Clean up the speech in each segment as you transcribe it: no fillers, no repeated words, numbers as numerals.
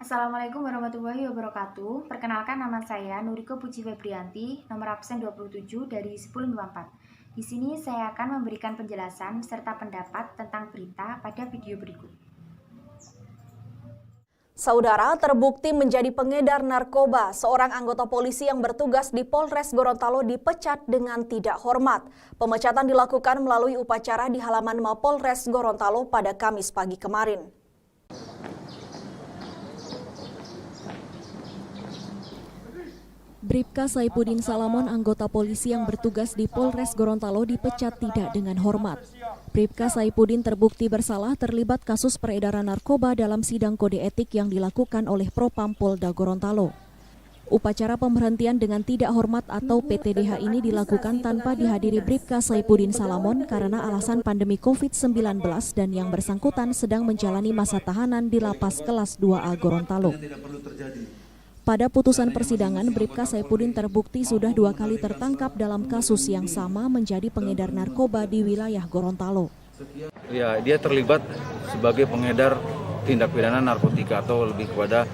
Assalamualaikum warahmatullahi wabarakatuh. Perkenalkan, nama saya Nuriko Puji Febrianti, nomor absen 27 dari 1054. Di sini saya akan memberikan penjelasan serta pendapat tentang berita pada video berikut. Saudara, terbukti menjadi pengedar narkoba, seorang anggota polisi yang bertugas di Polres Gorontalo dipecat dengan tidak hormat. Pemecatan dilakukan melalui upacara di halaman Mapolres Gorontalo pada Kamis pagi kemarin. Bribka Saipudin Salamon, anggota polisi yang bertugas di Polres Gorontalo, dipecat tidak dengan hormat. Bribka Saipudin terbukti bersalah terlibat kasus peredaran narkoba dalam sidang kode etik yang dilakukan oleh Propam Polda Gorontalo. Upacara pemberhentian dengan tidak hormat atau PTDH ini dilakukan tanpa dihadiri Bribka Saipudin Salamon karena alasan pandemi COVID-19 dan yang bersangkutan sedang menjalani masa tahanan di Lapas Kelas 2A Gorontalo. Pada putusan persidangan, Bribka Saipudin terbukti sudah 2 kali tertangkap dalam kasus yang sama menjadi pengedar narkoba di wilayah Gorontalo. Ya, dia terlibat sebagai pengedar tindak pidana narkotika atau lebih kepada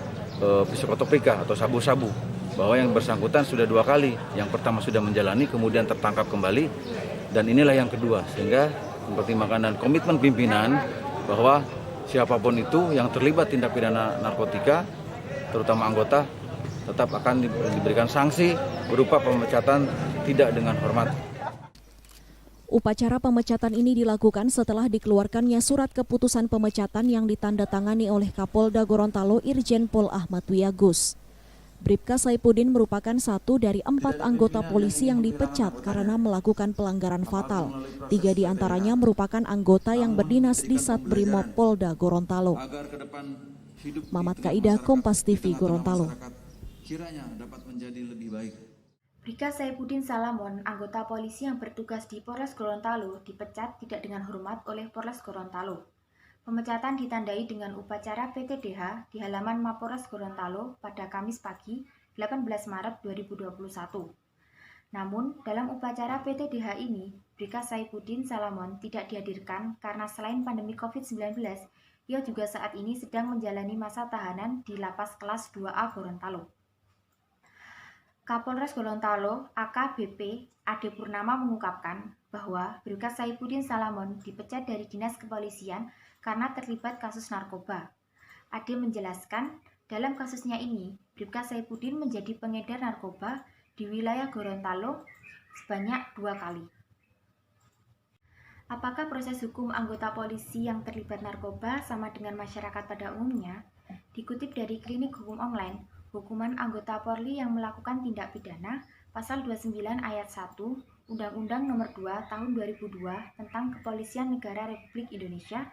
psikotropika atau sabu-sabu. Bahwa yang bersangkutan sudah 2 kali. Yang pertama sudah menjalani, kemudian tertangkap kembali, dan inilah yang kedua. Sehingga mempertimbangkan dan komitmen pimpinan bahwa siapapun itu yang terlibat tindak pidana narkotika, terutama anggota, tetap akan diberikan sanksi berupa pemecatan tidak dengan hormat. Upacara pemecatan ini dilakukan setelah dikeluarkannya surat keputusan pemecatan yang ditandatangani oleh Kapolda Gorontalo Irjen Pol Ahmad Wiyagus. Bribka Saipudin merupakan 1 dari 4 anggota polisi yang dipecat karena melakukan pelanggaran fatal. 3 diantaranya merupakan anggota yang berdinas di Satbrimob Polda Gorontalo. Mamat Kaidah, Kompas TV, Gorontalo. Kiranya dapat menjadi lebih baik. Bribka Saipudin Salamon, anggota polisi yang bertugas di Polres Gorontalo, dipecat tidak dengan hormat oleh Polres Gorontalo. Pemecatan ditandai dengan upacara PTDH di halaman Mapolres Gorontalo pada Kamis pagi 18 Maret 2021. Namun, dalam upacara PTDH ini, Bribka Saipudin Salamon tidak dihadirkan karena selain pandemi COVID-19, ia juga saat ini sedang menjalani masa tahanan di Lapas Kelas 2A Gorontalo. Kapolres Gorontalo AKBP Ade Purnama mengungkapkan bahwa Bribka Saipudin Salamon dipecat dari Dinas Kepolisian karena terlibat kasus narkoba. Ade menjelaskan, dalam kasusnya ini, Bribka Saipudin menjadi pengedar narkoba di wilayah Gorontalo sebanyak 2 kali. Apakah proses hukum anggota polisi yang terlibat narkoba sama dengan masyarakat pada umumnya? Dikutip dari Klinik Hukum Online, hukuman anggota Polri yang melakukan tindak pidana Pasal 29 Ayat 1 Undang-Undang Nomor 2 Tahun 2002 tentang Kepolisian Negara Republik Indonesia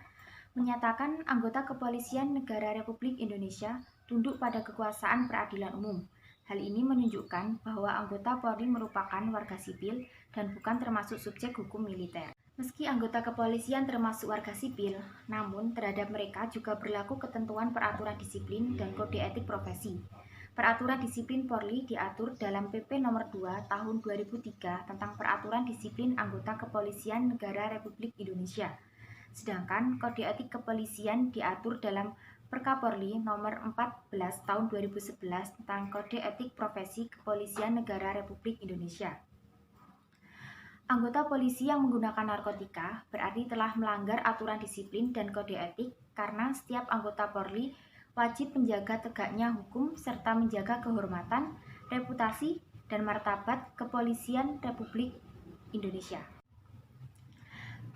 menyatakan anggota Kepolisian Negara Republik Indonesia tunduk pada kekuasaan peradilan umum. Hal ini menunjukkan bahwa anggota Polri merupakan warga sipil dan bukan termasuk subjek hukum militer. Meski anggota kepolisian termasuk warga sipil, namun terhadap mereka juga berlaku ketentuan peraturan disiplin dan kode etik profesi. Peraturan disiplin Polri diatur dalam PP Nomor 2 Tahun 2003 tentang Peraturan Disiplin Anggota Kepolisian Negara Republik Indonesia. Sedangkan kode etik kepolisian diatur dalam Perkapolri Nomor 14 Tahun 2011 tentang Kode Etik Profesi Kepolisian Negara Republik Indonesia. Anggota polisi yang menggunakan narkotika berarti telah melanggar aturan disiplin dan kode etik karena setiap anggota Polri wajib menjaga tegaknya hukum serta menjaga kehormatan, reputasi, dan martabat Kepolisian Republik Indonesia.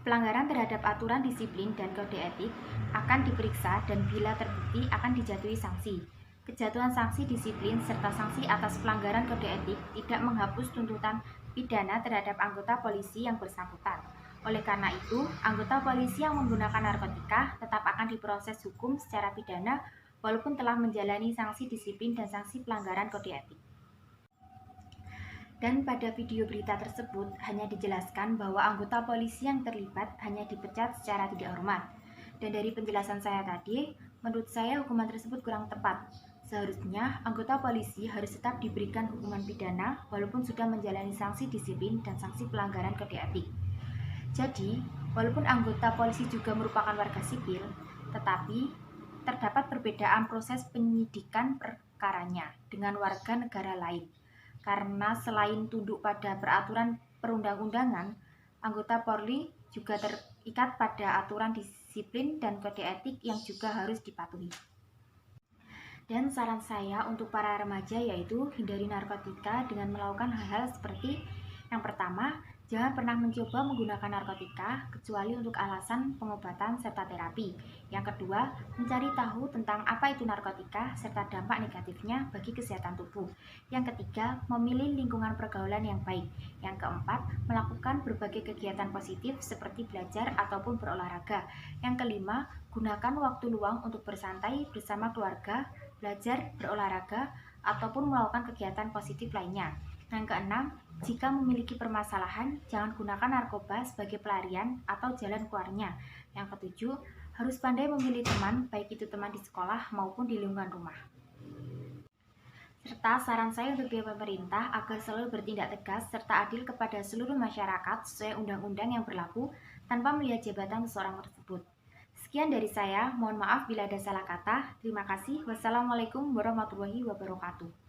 Pelanggaran terhadap aturan disiplin dan kode etik akan diperiksa dan bila terbukti akan dijatuhi sanksi. Kejatuhan sanksi disiplin serta sanksi atas pelanggaran kode etik tidak menghapus tuntutan pidana terhadap anggota polisi yang bersangkutan. Oleh karena itu, anggota polisi yang menggunakan narkotika tetap akan diproses hukum secara pidana walaupun telah menjalani sanksi disiplin dan sanksi pelanggaran kode etik. Dan pada video berita tersebut hanya dijelaskan bahwa anggota polisi yang terlibat hanya dipecat secara tidak hormat. Dan dari penjelasan saya tadi, menurut saya hukuman tersebut kurang tepat. Seharusnya anggota polisi harus tetap diberikan hukuman pidana walaupun sudah menjalani sanksi disiplin dan sanksi pelanggaran kode etik. Jadi, walaupun anggota polisi juga merupakan warga sipil, tetapi terdapat perbedaan proses penyidikan perkaranya dengan warga negara lain. Karena selain tunduk pada peraturan perundang-undangan, anggota Polri juga terikat pada aturan disiplin dan kode etik yang juga harus dipatuhi. Dan saran saya untuk para remaja yaitu hindari narkotika dengan melakukan hal-hal seperti yang pertama, jangan pernah mencoba menggunakan narkotika kecuali untuk alasan pengobatan serta terapi. Yang kedua, mencari tahu tentang apa itu narkotika serta dampak negatifnya bagi kesehatan tubuh. Yang ketiga, memilih lingkungan pergaulan yang baik. Yang keempat, melakukan berbagai kegiatan positif seperti belajar ataupun berolahraga. Yang kelima, gunakan waktu luang untuk bersantai bersama keluarga, belajar, berolahraga, ataupun melakukan kegiatan positif lainnya. Yang keenam, jika memiliki permasalahan, jangan gunakan narkoba sebagai pelarian atau jalan keluarnya. Yang ketujuh, harus pandai memilih teman, baik itu teman di sekolah maupun di lingkungan rumah. Serta saran saya untuk pihak pemerintah agar selalu bertindak tegas serta adil kepada seluruh masyarakat sesuai undang-undang yang berlaku tanpa melihat jabatan seseorang tersebut. Sekian dari saya, mohon maaf bila ada salah kata. Terima kasih. Wassalamualaikum warahmatullahi wabarakatuh.